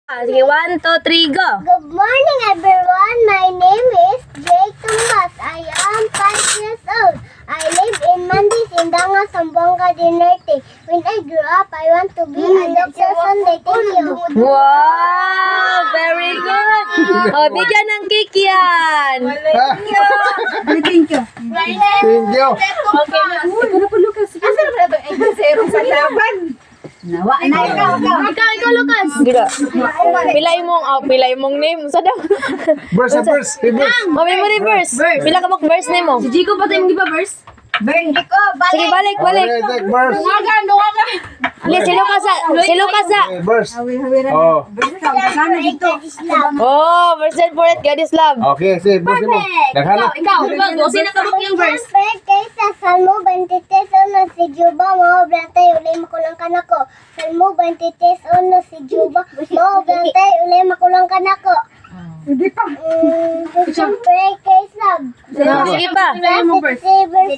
Sige, 1, 2, 3, go! Good morning, everyone. My name is Jay Tumbas. I am 5 years old. I live in Mandi, Sindanga, Zamboanga del Norte. When I grow up, I want to be a doctor someday. Thank you. Wow! Very good! O, bigyan ng cake yan! Thank you. Okay. Ikaw, Lucas! Gila. Pilay mong name. Sa daw. Verse. Mami mo reverse. Pila ka mong verse name mo? Si Jico pa tayo di ba verse? Sige, balik. Okay, take verse. Ali, si Lucas. Okay, verse. Oh. Oh, verse and for it, God is love. Okay, sige, verse mo. Naghanap. Ikaw, sino ka yung verse? Kaysa Salmo 23:1 si Juba mo brantay ulay makulang kanako. Salmo 23:1 si Juba mo brantay ulay makulang kanako. Hindi pa. Siyempre kay Sab. Sige pa. Verse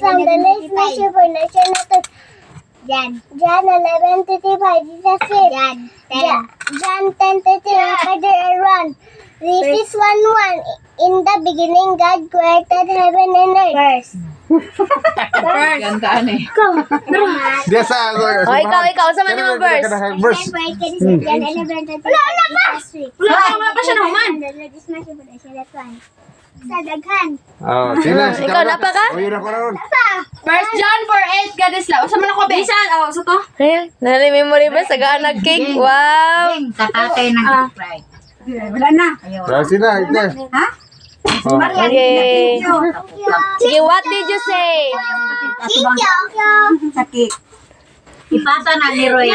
ang the next measure for nation natin. John 11:35 Jesus said. John 10:33 Father Aaron. This is 1:1. In the beginning God created heaven and earth. Gandaan eh. Diya sa... Oh, ikaw. Sama naman verse. Verse. Wala pa siya naman. Sa daghan. Oh, sino? Ikaw, napa ka? Oh, yun ako na ron. First John 4:8, God is love. Sama na ko, be. Bisan, sa to. Ayan, nalay memory verse. Sagaan ng cake. Wow! Katatay ng Sprite. Wala na. Ah, sino? Ito. Ha? Oh. Okay. Sige, what did you say? Sakit. Ipasa na ni Roy.